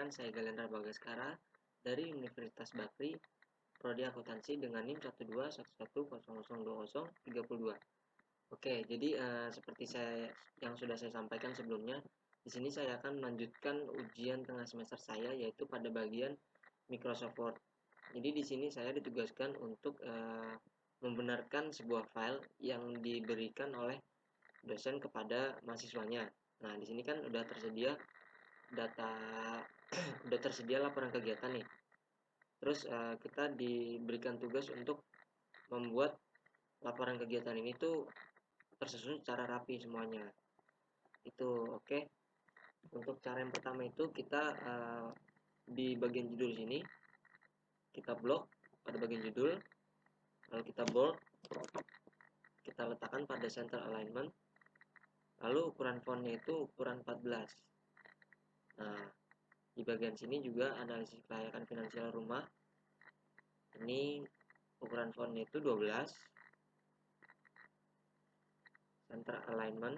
Perkenalkan, saya Galendra Bagaskara dari Universitas Bakri, Prodi Akuntansi dengan NIM 12111002032. Oke, jadi seperti yang sudah saya sampaikan sebelumnya, di sini saya akan melanjutkan ujian tengah semester saya, yaitu pada bagian Microsoft Word. Jadi di sini saya ditugaskan untuk membenarkan sebuah file yang diberikan oleh dosen kepada mahasiswanya. Nah, di sini kan udah tersedia udah tersedia laporan kegiatan nih. Terus kita diberikan tugas untuk membuat laporan kegiatan ini tuh tersusun secara rapi semuanya. Itu oke. Untuk cara yang pertama itu kita di bagian judul sini kita blok pada bagian judul, lalu kita bold, kita letakkan pada center alignment, lalu ukuran fontnya itu ukuran 14. Nah, di bagian sini juga analisis kelayakan finansial rumah. Ini ukuran fontnya itu 12, center alignment,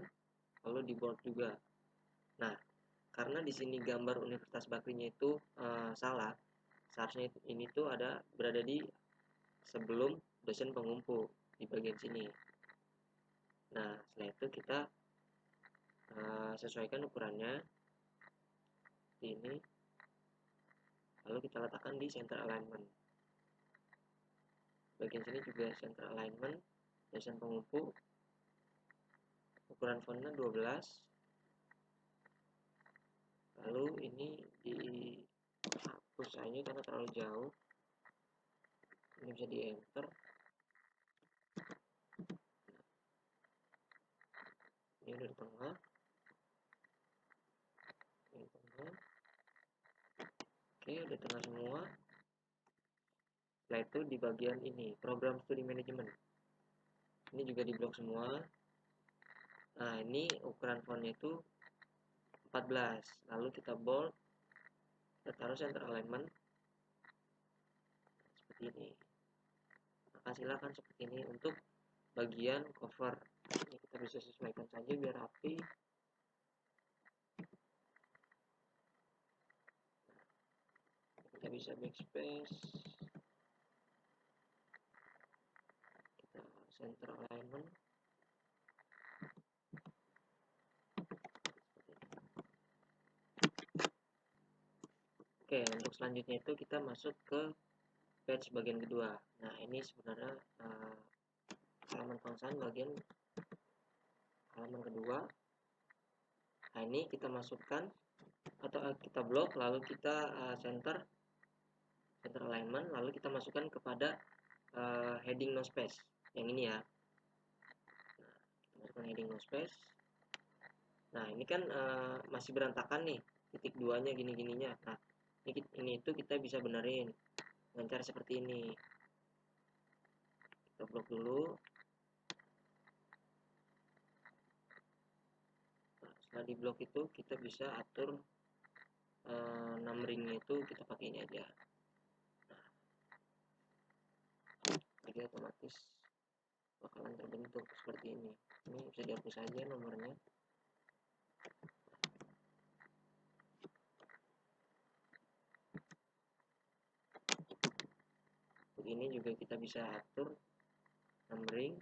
lalu di bold juga. Nah, karena di sini gambar Universitas Bakrinya itu salah, seharusnya ini tuh berada di sebelum dosen pengumpu di bagian sini. Nah, setelah itu kita sesuaikan ukurannya di ini, lalu kita letakkan di center alignment. Bagian sini juga center alignment, dosen pengumpu, ukuran fontnya 12. Lalu ini dihapus aja karena terlalu jauh. Ini bisa di enter. Ini udah di tengah. Ini tengah. Oke, udah tengah semua. Setelah itu di bagian ini, program studi manajemen. Ini juga di blok semua. Nah, ini ukuran fontnya itu 14. Lalu kita bold, kita taruh center alignment seperti ini. Maka silakan seperti ini untuk bagian cover. Ini kita bisa sesuaikan saja biar rapi. Kita bisa backspace, kita center alignment. Oke, untuk selanjutnya itu kita masuk ke page bagian kedua. Nah, ini sebenarnya halaman pengsahan bagian halaman kedua. Nah, ini kita masukkan atau kita blok, lalu kita center alignment, lalu kita masukkan kepada heading no space yang ini ya. Nah, kita masukkan heading no space. Nah, ini kan masih berantakan nih, titik 2-nya gini-gininya. Nah, ini itu kita bisa benerin dengan cara seperti ini. Kita blok dulu. Nah, setelah di blok itu kita bisa atur numbering itu kita pakai ini aja. Nah, jadi otomatis bakalan terbentuk seperti ini. Ini bisa dihapus saja nomornya. Untuk ini juga kita bisa atur numbering.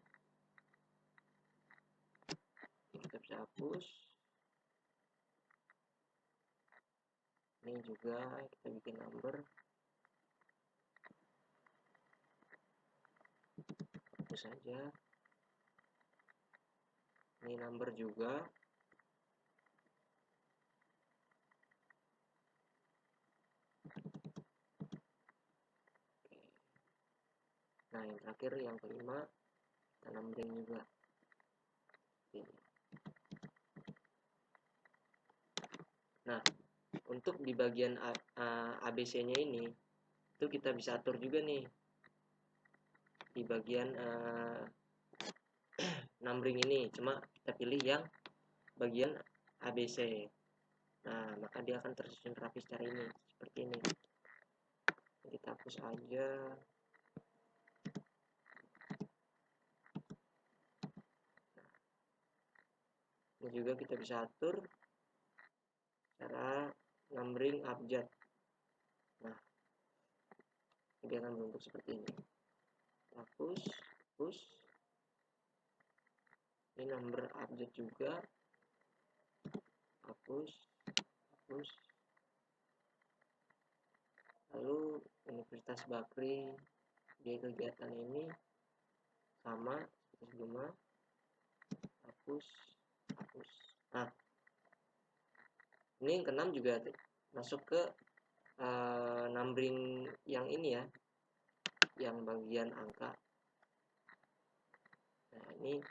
Ini kita bisa hapus. Ini juga kita bikin number. Hapus saja. Ini number juga. Oke. Nah, yang terakhir yang kelima kita numbering juga. Ini. Nah, untuk di bagian ABC-nya ini itu kita bisa atur juga nih di bagian numbering ini, cuma kita pilih yang bagian ABC. Nah, maka dia akan tersusun rapi secara ini, seperti ini. Kita hapus aja. Nah, ini juga kita bisa atur cara numbering abjad. Nah, dia akan berbentuk seperti ini. Hapus, hapus. Ini number abjad juga. Hapus, hapus. Lalu Universitas Bakri, dia kegiatan ini sama seperti sebelumnya. Hapus, hapus. Nah, ini yang keenam juga masuk ke numbering yang ini ya, yang bagian angka. Nah, ini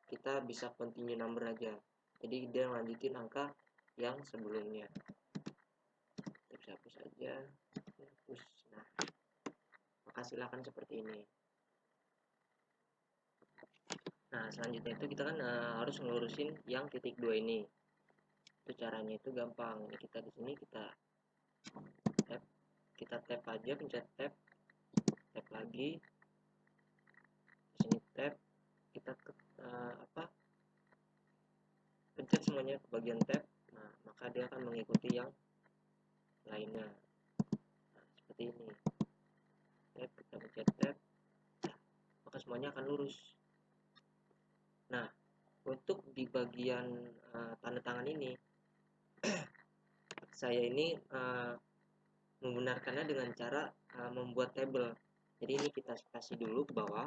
kita bisa continue number aja, jadi dia lanjutin angka yang sebelumnya. Kita bisa hapus aja, hapus. Nah, maka silakan seperti ini. Nah, selanjutnya itu kita kan harus ngelurusin yang titik 2 ini. Itu caranya itu gampang. Ini kita di sini kita tap aja, pencet tab lagi. Di sini tab, kita pencet semuanya ke bagian tab. Nah, maka dia akan mengikuti yang lainnya. Nah, seperti ini. Tab, kita pencet tab, maka semuanya akan lurus. Nah, untuk di bagian tanda tangan ini saya ini membenarkannya dengan cara membuat tabel. Jadi ini kita spasi dulu ke bawah,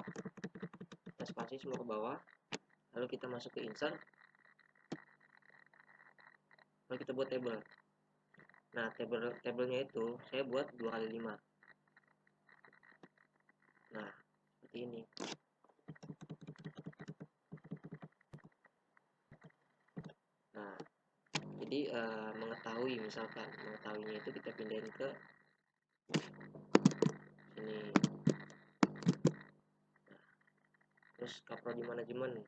kita spasi semua ke bawah, lalu kita masuk ke insert, lalu kita buat tabel. Nah, tabelnya itu saya buat 2x5. Nah, seperti ini. Nah, jadi mengetahuinya itu kita pindahin ke sini. Nah, terus cover management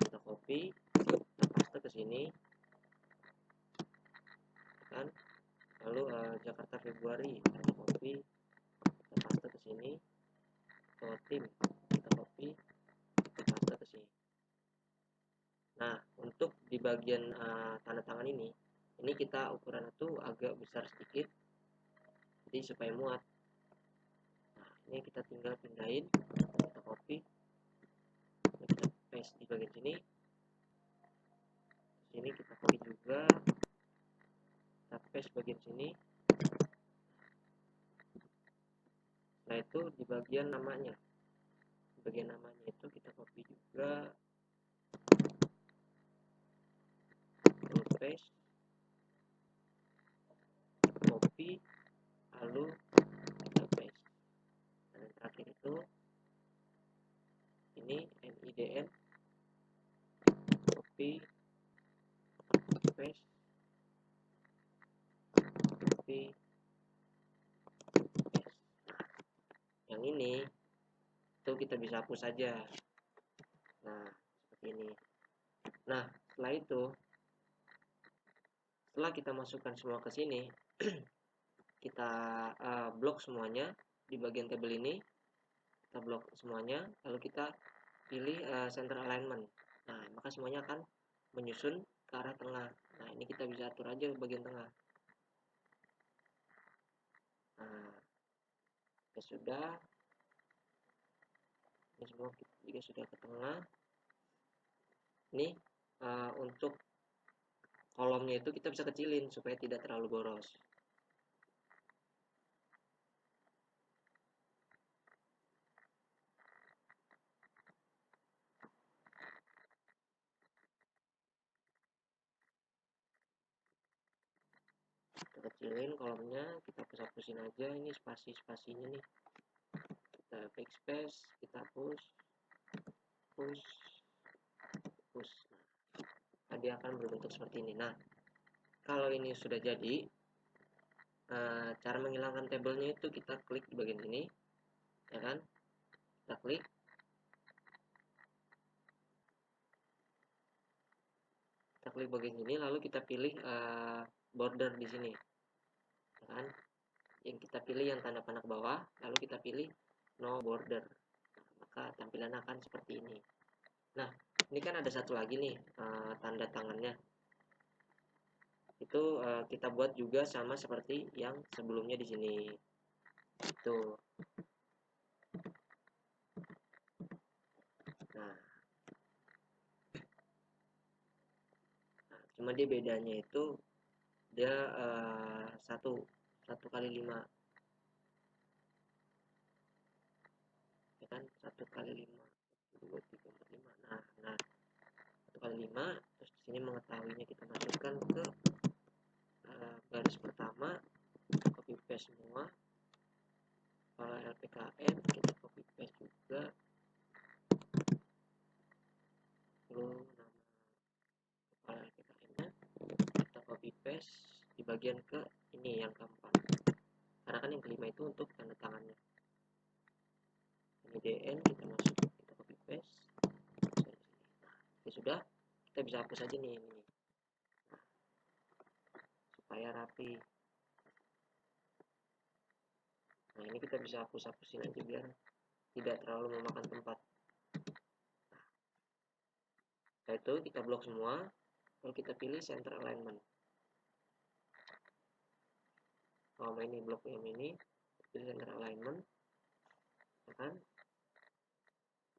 kita copy, kita paste ke sini kan. Lalu Jakarta Februari kita copy, kita paste ke sini. Tim kita copy, kita paste ke sini. Nah, untuk di bagian tanda tangan ini kita ukuran itu agak besar sedikit, jadi supaya muat. Nah, ini kita tinggal pindahin, kita copy, kita paste di bagian sini. Sini kita copy juga, kita paste bagian sini. Setelah itu di bagian namanya, itu kita copy juga, lalu paste, copy, lalu kita paste. Dan yang terakhir itu ini NIDN, copy, paste, copy, paste. Yang ini itu kita bisa hapus saja. Nah, seperti ini. Nah, setelah kita masukkan semua ke sini, kita blok semuanya di bagian tabel ini, kita blok semuanya, lalu kita pilih center alignment. Nah, maka semuanya akan menyusun ke arah tengah. Nah, ini kita bisa atur aja bagian tengah. Nah, ya sudah, ini semua juga sudah ke tengah. Ini untuk kolomnya itu kita bisa kecilin supaya tidak terlalu boros. Kita kecilin kolomnya, kita hapus-hapusin aja ini spasi-spasinya nih. Kita backspace, kita push. Nah, dia akan berbentuk seperti ini. Nah, kalau ini sudah jadi, cara menghilangkan tabelnya itu kita klik di bagian sini, ya kan? Kita klik, bagian sini, lalu kita pilih border di sini, ya kan? Yang kita pilih yang tanda panah ke bawah, lalu kita pilih no border. Maka tampilan akan seperti ini. Nah, ini kan ada satu lagi nih tanda tangannya. Itu kita buat juga sama seperti yang sebelumnya di sini. Itu. Nah, cuma dia bedanya itu dia satu kali 5, ya kan, 1 kali 5, 2, 3, 4, 5. Nah 1 kali 5. Terus di sini mengetahuinya kita masukkan ke baris pertama, copy paste semua. Kepala LPKN kita copy paste juga, lalu nama kepala LPKN nya kita copy paste di bagian ke ini yang keempat, karena kan yang kelima itu untuk tanda tangannya. Ini DN kita masuk, kita copy paste. Nah, sudah, kita bisa hapus aja nih ini. Nah, supaya rapi. Nah, ini kita bisa hapus-hapusin aja biar tidak terlalu memakan tempat. Setelah itu kita blok semua, lalu kita pilih center alignment. Ini blok yang ini, pilih center alignment, ya kan?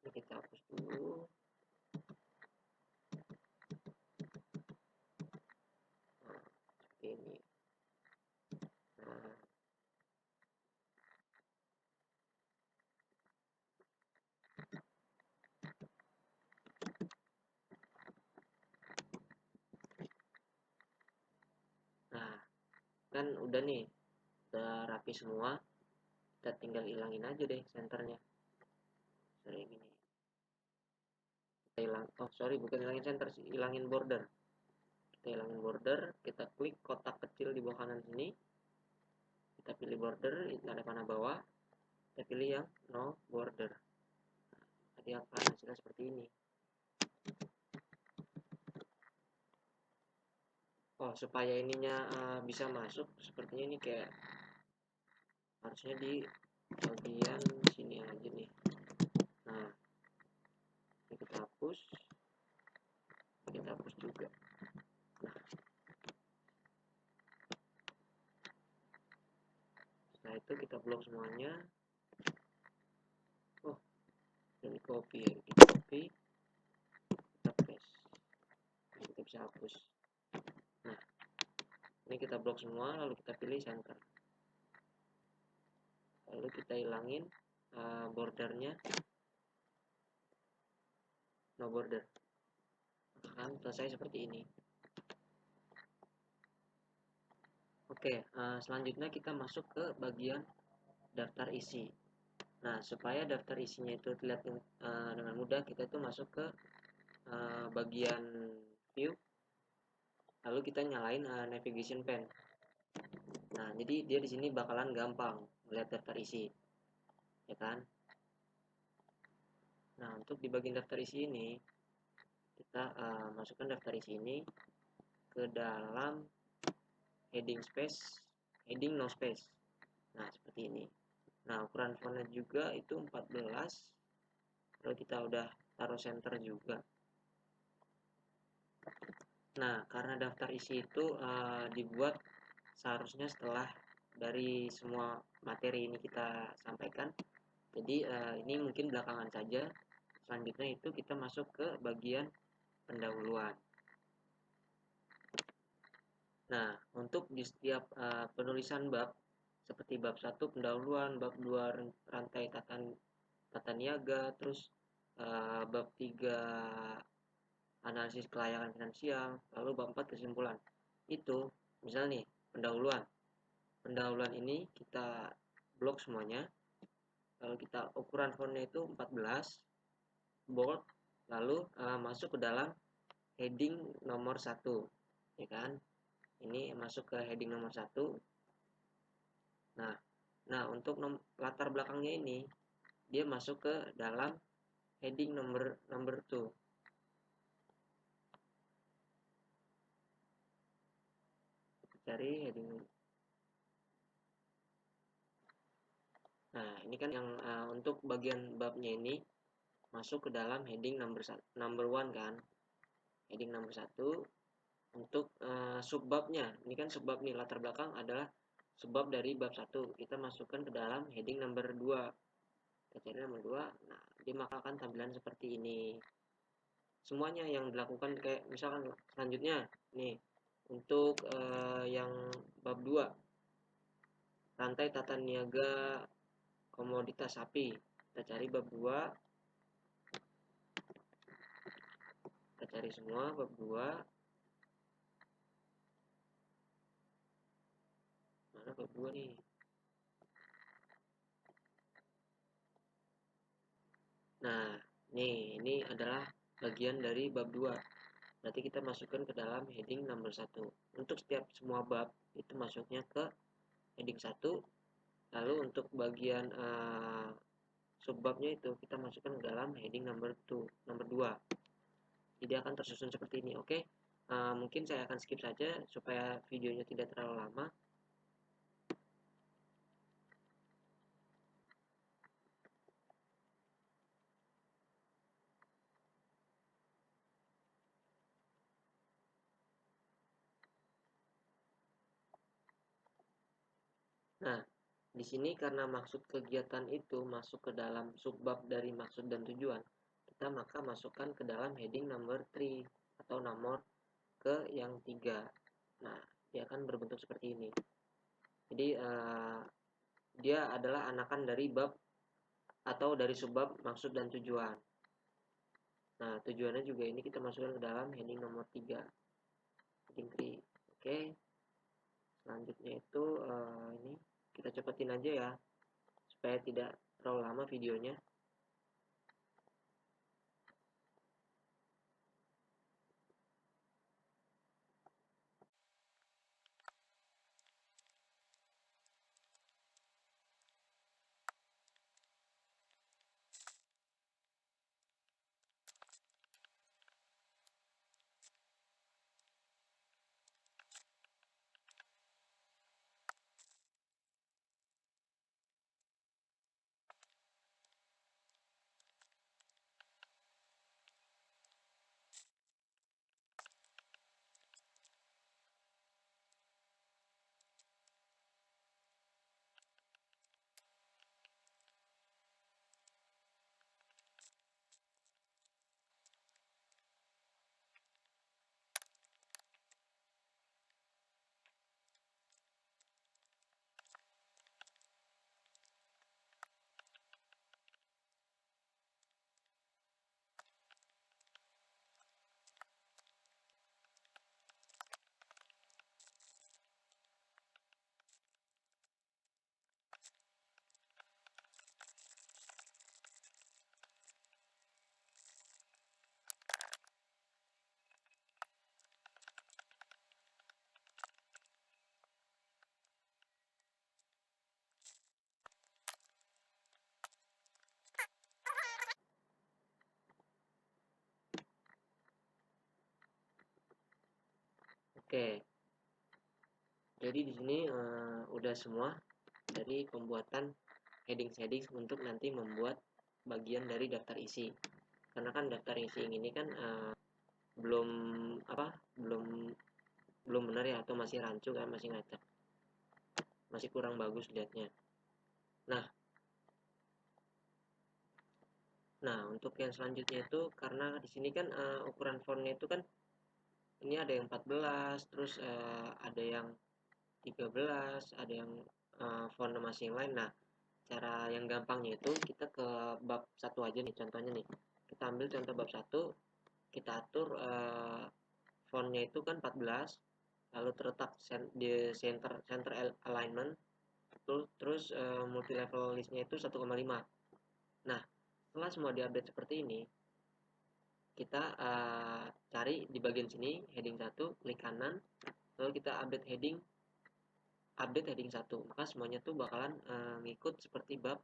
Ini kita hapus dulu. Nah, seperti ini. Nah, kan udah nih, udah rapi semua. Kita tinggal hilangin aja deh senternya. Sorry, gini. Kita hilang, bukan hilangin center sih, hilangin border. Kita hilangin border, kita klik kotak kecil di bawah kanan sini. Kita pilih border, tanda panah bawah. Kita pilih yang no border. Tadi apa hasilnya seperti ini. Supaya ininya bisa masuk, sepertinya ini kayak harusnya di bagian sini aja nih. Nah, ini kita hapus juga. Nah, setelah itu kita blok semuanya. Ini copy ya, kita copy, kita paste. Nah, kita bisa hapus. Nah, ini kita blok semua, lalu kita pilih center, lalu kita hilangin bordernya, no border. Akan selesai seperti ini. Oke, selanjutnya kita masuk ke bagian daftar isi. Nah, supaya daftar isinya itu terlihat dengan mudah, kita itu masuk ke bagian view, lalu kita nyalain navigation pane. Nah, jadi dia di sini bakalan gampang melihat daftar isi, ya kan? Nah, untuk di bagian daftar isi ini, kita masukkan daftar isi ini ke dalam heading space, heading no space. Nah, seperti ini. Nah, ukuran fontnya juga itu 14. Lalu kita udah taruh center juga. Nah, karena daftar isi itu dibuat seharusnya setelah dari semua materi ini kita sampaikan. Jadi ini mungkin belakangan saja. Selanjutnya itu kita masuk ke bagian pendahuluan. Nah, untuk di setiap penulisan bab, seperti bab 1 pendahuluan, bab 2 rantai tata niaga, terus bab 3 analisis kelayakan finansial, lalu bab 4 kesimpulan. Itu misalnya nih, pendahuluan ini kita blok semuanya, lalu kita ukuran fontnya itu 14, bold, lalu masuk ke dalam heading nomor 1, ya kan? Ini masuk ke heading nomor 1. Nah, untuk latar belakangnya ini dia masuk ke dalam heading number 2. Cari heading. Nah, ini kan yang untuk bagian babnya ini masuk ke dalam heading number 1 kan. Heading number 1. Untuk subbabnya, ini kan subbab nih, latar belakang adalah subbab dari bab 1. Kita masukkan ke dalam heading nomor 2. Kita cari nomor 2. Nah, dia maka akan tampilan seperti ini. Semuanya yang dilakukan kayak misalkan selanjutnya nih, untuk yang bab 2, rantai tata niaga komoditas sapi. Kita cari bab 2, kita cari semua bab 2. Mana bab 2 nih? Nah, nih, ini adalah bagian dari bab 2. Berarti kita masukkan ke dalam heading nomor 1. Untuk setiap semua bab itu masuknya ke heading 1. Lalu untuk bagian subbabnya itu kita masukkan ke dalam heading nomor 2. Jadi akan tersusun seperti ini. Oke. Mungkin saya akan skip saja supaya videonya tidak terlalu lama. Nah, di sini karena maksud kegiatan itu masuk ke dalam subbab dari maksud dan tujuan, kita maka masukkan ke dalam heading number 3 atau nomor ke yang 3. Nah, dia akan berbentuk seperti ini. Jadi dia adalah anakan dari bab atau dari subbab maksud dan tujuan. Nah, tujuannya juga ini kita masukkan ke dalam heading nomor 3. Heading 3. Oke. Selanjutnya itu ini kita cepetin aja ya supaya tidak terlalu lama videonya. Oke. Jadi di sini udah semua dari pembuatan heading untuk nanti membuat bagian dari daftar isi. Karena kan daftar isi ini kan belum belum belum benar ya, atau masih rancu kan, masih ngacak, masih kurang bagus lihatnya. Nah, untuk yang selanjutnya itu karena di sini kan ukuran fontnya itu kan ini ada yang 14, terus ada yang 13, ada yang font masih yang lain. Nah, cara yang gampangnya itu kita ke bab 1 aja nih, contohnya nih. Kita ambil contoh bab 1, kita atur fontnya itu kan 14, lalu terletak di center alignment, terus multi level listnya itu 1,5. Nah, setelah semua diupdate seperti ini, kita cari di bagian sini heading 1, klik kanan, lalu kita update heading 1. Maka semuanya tuh bakalan ngikut seperti bab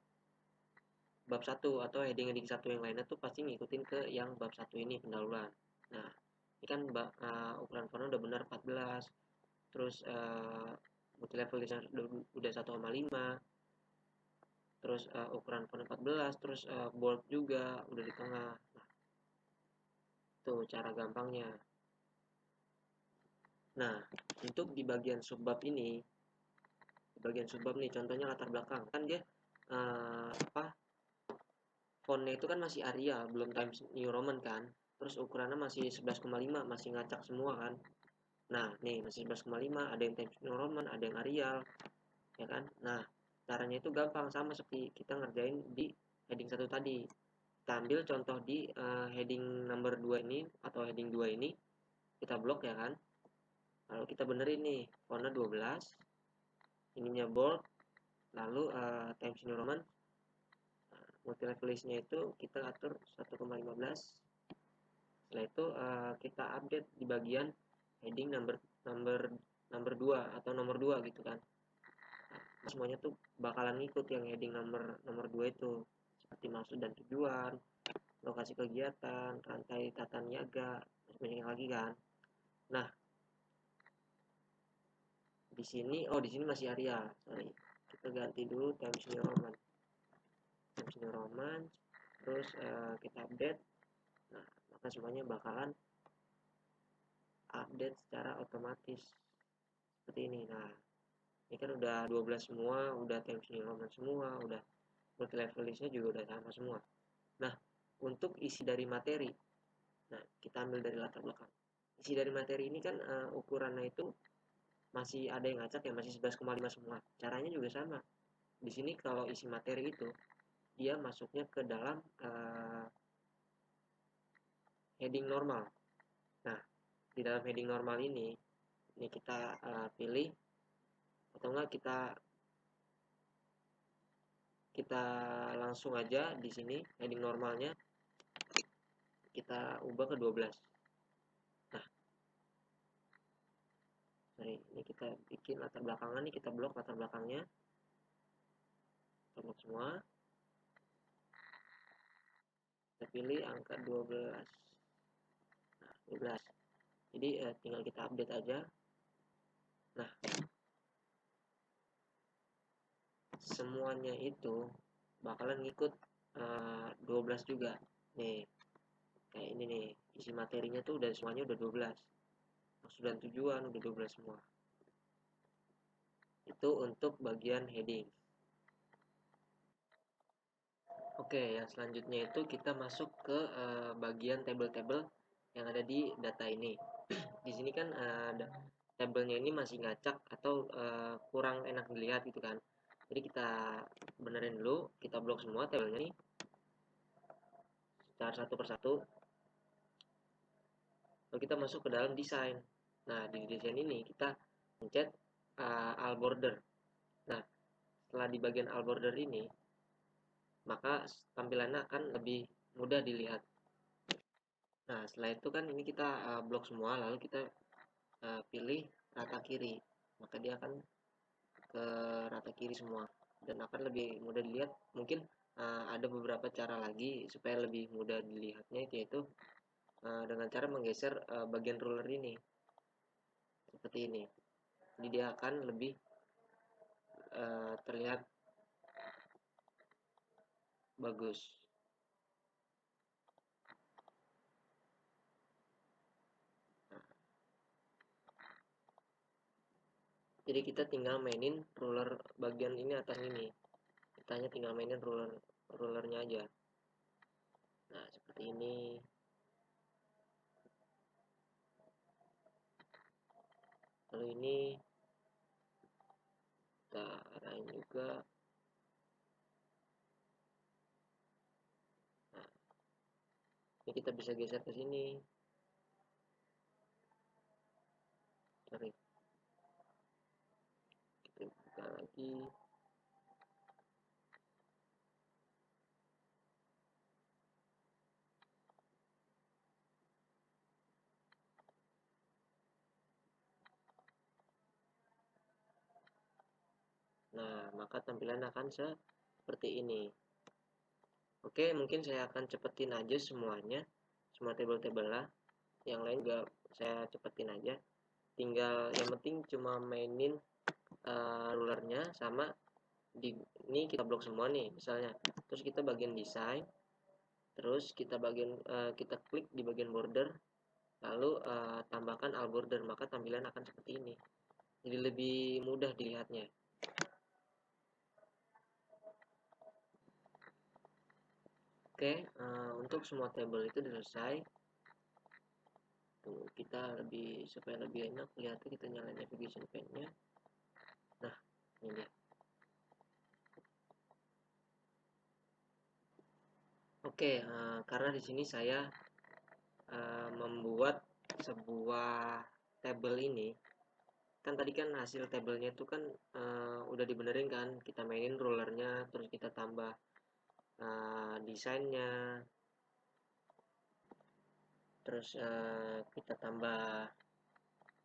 1 atau heading 1 yang lainnya tuh pasti ngikutin ke yang bab 1 ini, pendahuluan. Nah, ini kan ukuran fontnya udah benar 14, terus multi level udah 1,5, terus ukuran font 14, terus bold juga udah di tengah. Nah, itu cara gampangnya. Nah, untuk di bagian subbab ini, di bagian subbab nih, contohnya latar belakang kan dia fontnya itu kan masih Arial, belum Times New Roman kan. Terus ukurannya masih 11,5, masih ngacak semua kan. Nah, nih masih 11,5, ada yang Times New Roman, ada yang Arial, ya kan. Nah, caranya itu gampang, sama seperti kita ngerjain di heading 1 tadi. Kita ambil contoh di heading number 2 ini atau heading 2 ini, kita blok ya kan. Lalu kita benerin nih, fontnya 12, ininya bold, lalu Times New Roman, multi level listnya itu kita atur 1,15. Setelah itu kita update di bagian heading number 2 atau nomor 2 gitu kan. Nah, semuanya tuh bakalan ngikut yang heading nomor 2 itu, seperti maksud dan tujuan, lokasi kegiatan, rantai tata niaga, banyak lagi kan. Nah, di sini masih Arya, sorry. Kita ganti dulu Times New Roman. Times New Roman, terus kita update. Nah, maka semuanya bakalan update secara otomatis seperti ini. Nah, ini kan udah 12 semua, udah Times New Roman semua, udah multi level listnya juga udah sama semua. Nah, untuk isi dari materi, nah kita ambil dari latar belakang. Isi dari materi ini kan ukurannya itu masih ada yang ngacak ya, masih 11,5 semua. Caranya juga sama. Di sini kalau isi materi itu dia masuknya ke dalam heading normal. Nah, di dalam heading normal ini kita pilih, atau enggak kita langsung aja di sini heading normalnya kita ubah ke 12. Nah, ini kita bikin latar belakangnya nih, kita blok latar belakangnya, kita blok semua, kita pilih angka 12. Nah, 12. Jadi tinggal kita update aja. Nah, semuanya itu bakalan ngikut 12 juga. Nih, kayak ini nih, isi materinya tuh udah semuanya udah 12. Maksud dan tujuan udah 12 semua. Itu untuk bagian heading. Oke, yang selanjutnya itu kita masuk ke bagian table-table yang ada di data ini. Di sini kan tabelnya ini masih ngacak atau kurang enak dilihat gitu kan. Jadi kita benerin dulu, kita blok semua tabelnya nih secara satu persatu. Lalu kita masuk ke dalam desain. Nah, di desain ini kita pencet all border. Nah, setelah di bagian all border ini, maka tampilannya akan lebih mudah dilihat. Nah, setelah itu kan ini kita blok semua, lalu kita pilih rata kiri. Maka dia akan ke rata kiri semua dan akan lebih mudah dilihat. Mungkin ada beberapa cara lagi supaya lebih mudah dilihatnya, yaitu dengan cara menggeser bagian ruler ini seperti ini. Jadi dia akan lebih terlihat bagus. Jadi kita tinggal mainin ruler bagian ini atas ini. Kita hanya tinggal mainin rulernya aja. Nah, seperti ini. Lalu ini kita arahin juga. Nah, ini kita bisa geser ke sini. Sorry. Kita buka lagi. Nah, maka tampilan akan seperti ini. Oke, mungkin saya akan cepetin aja semuanya, semua table-table lah. Yang lain juga saya cepetin aja. Tinggal yang penting cuma mainin rulernya, sama di ini kita blok semua nih misalnya. Terus kita bagian desain, terus kita kita klik di bagian border. lalu tambahkan all border, maka tampilan akan seperti ini. Jadi lebih mudah dilihatnya. Oke, untuk semua tabel itu selesai. Tuh, kita supaya lebih enak lihatnya, kita nyalain navigation pane-nya. Nah, ini dia. Oke, karena di sini saya membuat sebuah tabel ini, kan tadi kan hasil tabelnya itu kan udah dibenerin kan, kita mainin rulernya, terus kita tambah desainnya, terus kita tambah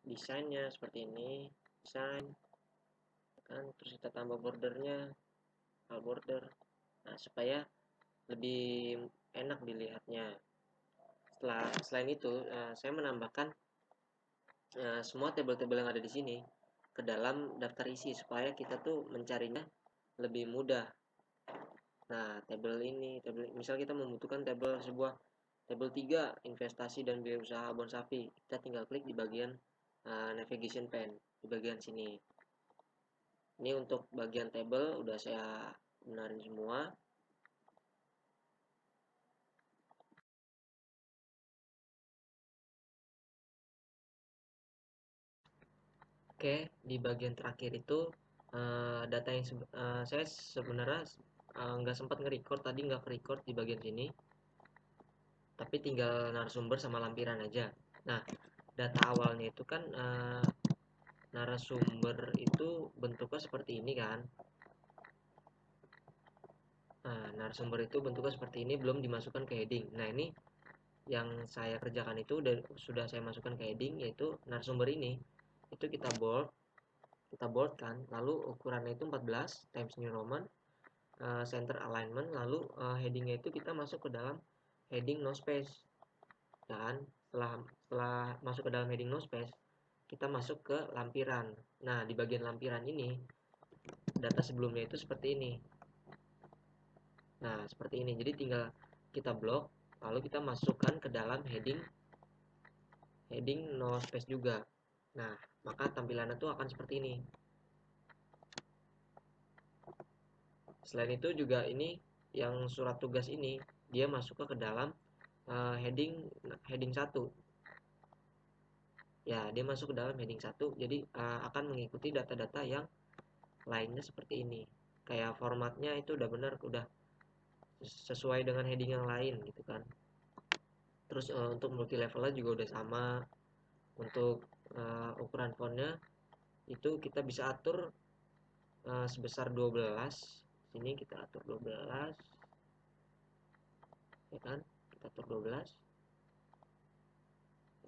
desainnya seperti ini, desain kan, terus kita tambah bordernya, all border. Nah, supaya lebih enak dilihatnya. Selain itu, saya menambahkan semua tabel-tabel yang ada di sini ke dalam daftar isi supaya kita tuh mencarinya lebih mudah. Nah, tabel misal kita membutuhkan tabel 3 investasi dan biaya usaha abon sapi, kita tinggal klik di bagian navigation pane di bagian sini. Ini untuk bagian tabel udah saya benarin semua. Oke, di bagian terakhir itu data yang saya sebenarnya nggak sempat nge-record tadi, nggak record di bagian sini, tapi tinggal narasumber sama lampiran aja. Nah, data awalnya itu kan narasumber itu bentuknya seperti ini kan. Nah, narasumber itu bentuknya seperti ini, belum dimasukkan ke heading. Nah, ini yang saya kerjakan itu sudah saya masukkan ke heading, yaitu narasumber ini. Itu kita bold kan, lalu ukurannya itu 14 Times New Roman, center alignment, lalu headingnya itu kita masuk ke dalam heading no space. Dan setelah masuk ke dalam heading no space, kita masuk ke lampiran. Nah, di bagian lampiran ini data sebelumnya itu seperti ini. Nah, seperti ini. Jadi tinggal kita blok, lalu kita masukkan ke dalam heading no space juga. Nah, maka tampilannya itu akan seperti ini. Selain itu juga ini yang surat tugas ini dia masuk ke dalam heading 1. Ya, dia masuk ke dalam heading 1. Jadi akan mengikuti data-data yang lainnya seperti ini. Kayak formatnya itu udah benar, udah sesuai dengan heading yang lain gitu kan. Terus untuk multi levelnya juga udah sama. Untuk ukuran fontnya itu kita bisa atur sebesar 12. Sini kita atur 12, ya kan, kita atur 12.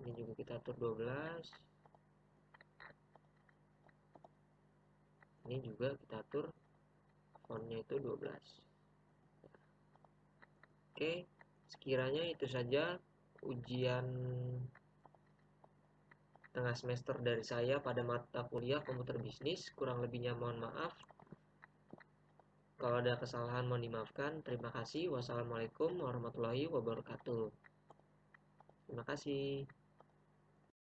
Ini juga kita atur 12. Ini juga kita atur fontnya itu 12. Oke, sekiranya itu saja ujian tengah semester dari saya pada mata kuliah komputer bisnis. Kurang lebihnya mohon maaf. Kalau ada kesalahan mohon dimaafkan. Terima kasih. Wassalamualaikum warahmatullahi wabarakatuh. Terima kasih.